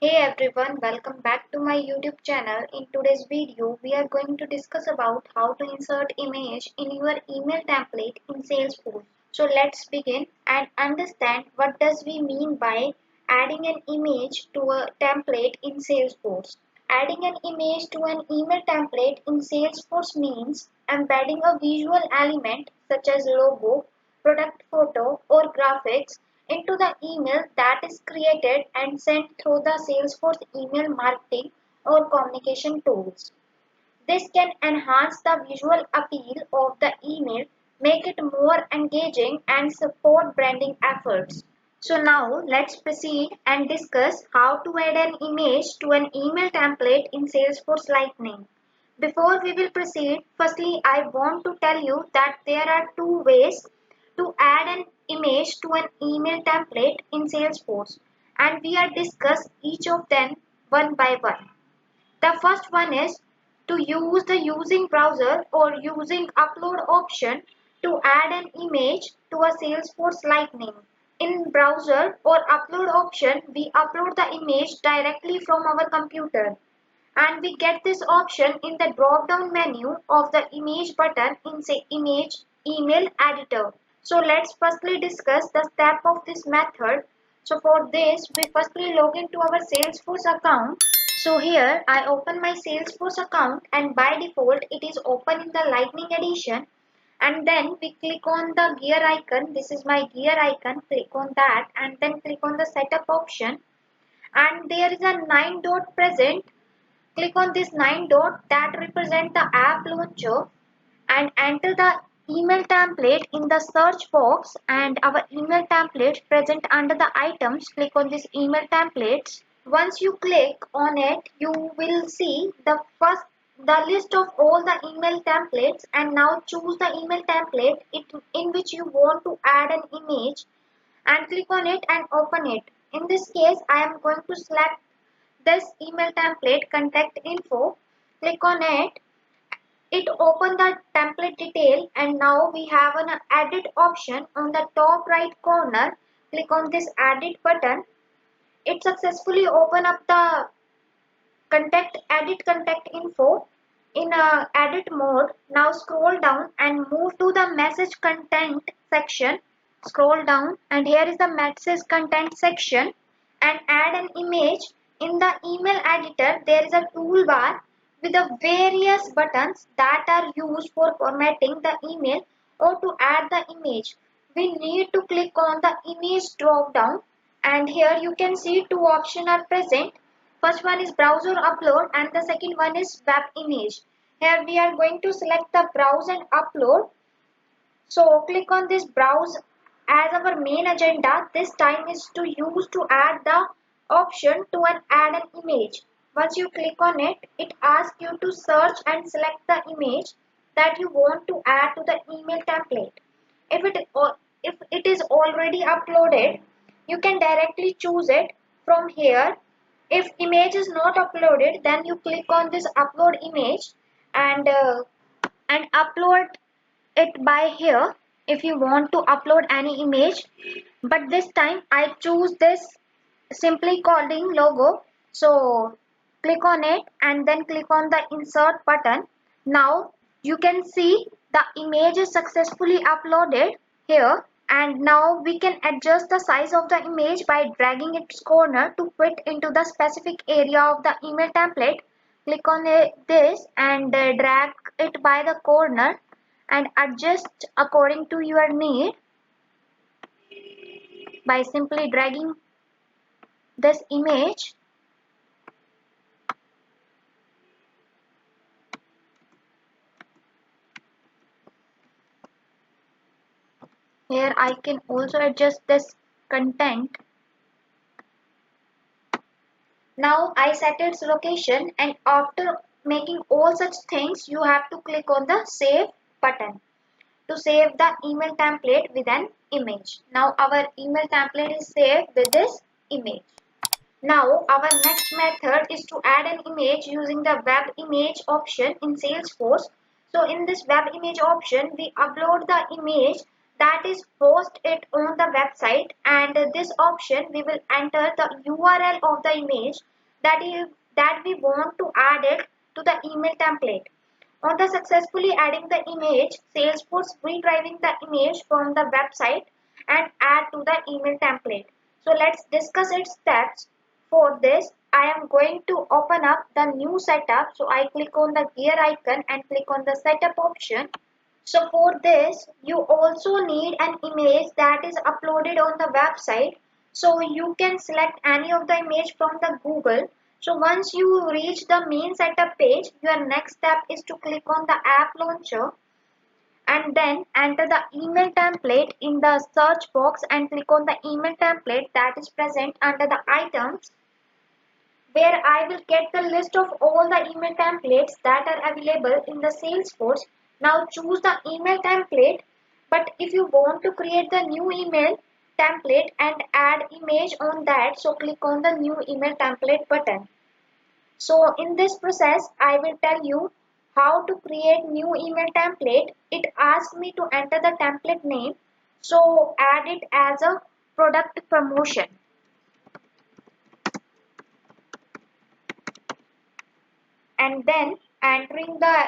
Hey everyone, welcome back to my YouTube channel. In today's video, we are going to discuss about how to insert image in your email template in Salesforce. So let's begin and understand what does we mean by adding an image to a template in Salesforce. Adding an image to an email template in Salesforce means embedding a visual element such as logo, product photo, or graphics into the email that is created and sent through the Salesforce email marketing or communication tools. This can enhance the visual appeal of the email, make it more engaging, and support branding efforts. So now let's proceed and discuss how to add an image to an email template in Salesforce Lightning. Before we will proceed, firstly I want to tell you that there are two ways to add an image to an email template in Salesforce, and we are discuss each of them one by one. The first one is to use the using browser or using upload option to add an image to a Salesforce Lightning. In browser or upload option, we upload the image directly from our computer, and we get this option in the drop down menu of the image button in say image email editor. So let's firstly discuss the step of this method. So for this we firstly log into our Salesforce account. So here I open my Salesforce account, and by default it is open in the Lightning edition, and then we click on the gear icon. This is my gear icon. Click on that and then click on the setup option, and there is a 9 dot present. Click on this 9 dot that represent the app launcher and enter the email template in the search box, and our email template present under the items. Click on this email templates. Once you click on it, you will see the list of all the email templates, and now choose the email template in which you want to add an image and click on it and open it. In this case, I am going to select this email template contact info. Click on it. It open the template detail, and now we have an edit option on the top right corner. Click on this edit button. It successfully open up the contact edit contact info in a edit mode. Now scroll down and move to the message content section. Scroll down, and here is the message content section, and add an image. In the email editor there is a toolbar with the various buttons that are used for formatting the email or to add the image. We need to click on the image drop down, and here you can see two options are present. First one is browser upload and the second one is web image. Here we are going to select the browse and upload. So click on this browse as our main agenda. This time is to use to add the option to add an image. Once you click on it, it asks you to search and select the image that you want to add to the email template. If it is already uploaded, you can directly choose it from here. If image is not uploaded, then you click on this upload image and upload it by here if you want to upload any image. But this time I choose this simply calling logo. So click on it and then click on the insert button. Now you can see the image is successfully uploaded here, and now we can adjust the size of the image by dragging its corner to fit into the specific area of the email template. Click on this and drag it by the corner and adjust according to your need by simply dragging this image. Here I can also adjust this content. Now I set its location, and after making all such things you have to click on the save button to save the email template with an image. Now our email template is saved with this image. Now our next method is to add an image using the web image option in Salesforce. So in this web image option we upload the image that is post it on the website, and this option we will enter the URL of the image that we want to add it to the email template. On the successfully adding the image, Salesforce retrieving the image from the website and add to the email template. So let's discuss its steps. For this, I am going to open up the new setup. So I click on the gear icon and click on the setup option. So for this, you also need an image that is uploaded on the website. So you can select any of the image from the Google. So once you reach the main setup page, your next step is to click on the app launcher and then enter the email template in the search box and click on the email template that is present under the items, where I will get the list of all the email templates that are available in the Salesforce. Now choose the email template, but if you want to create the new email template and add image on that, so click on the new email template button. So in this process, I will tell you how to create new email template. It asks me to enter the template name, so add it as a product promotion. And then entering the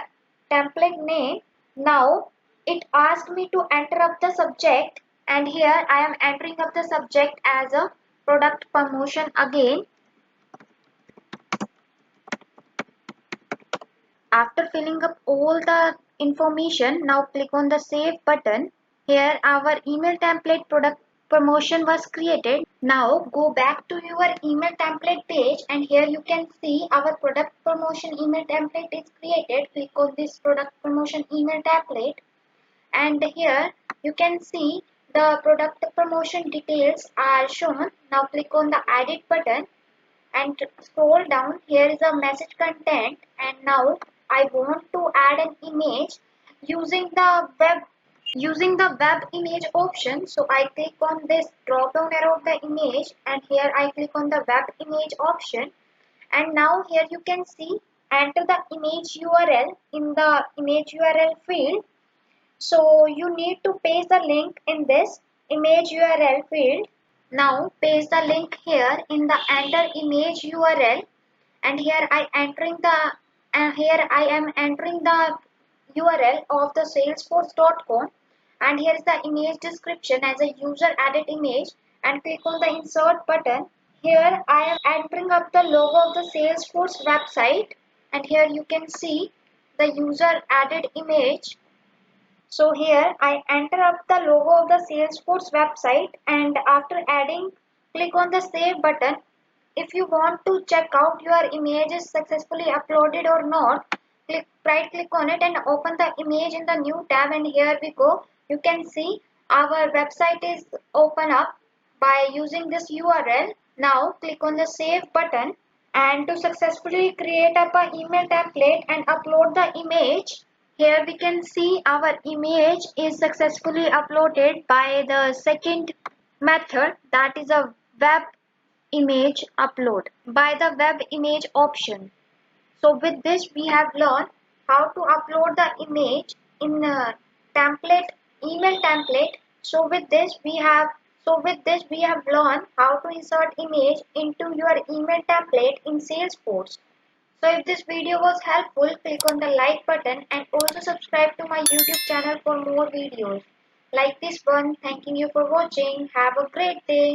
template name. Now it asked me to enter up the subject, and here I am entering up the subject as a product promotion again. After filling up all the information, now click on the save button. Here our email template product promotion was created. Now go back to your email template page, and here you can see our product promotion email template is created. Click on this product promotion email template, and here you can see the product promotion details are shown. Now click on the edit button and scroll down. Here is a message content, and now I want to add an image using the web image option. So I click on this drop down arrow of the image, and here I click on the web image option, and now here you can see enter the image URL in the image URL field. So you need to paste the link in this image URL field. Now paste the link here in the enter image URL, and here I am entering the URL of the salesforce.com, and here is the image description as a user added image, and click on the insert button. Here I am entering up the logo of the Salesforce website, and here you can see the user added image. So here I enter up the logo of the Salesforce website, and after adding, click on the save button. If you want to check out your image is successfully uploaded or not, right click on it and open the image in the new tab, and here we go. You can see our website is open up by using this URL. Now click on the save button, and to successfully create up an email template and upload the image, here we can see our image is successfully uploaded by the second method, that is a web image upload by the web image option. So with this we have learned how to upload the image in a template email template. So with this we have learned how to insert image into your email template in Salesforce. So if this video was helpful, click on the like button and also subscribe to my YouTube channel for more videos like this one. Thanking you for watching. Have a great day.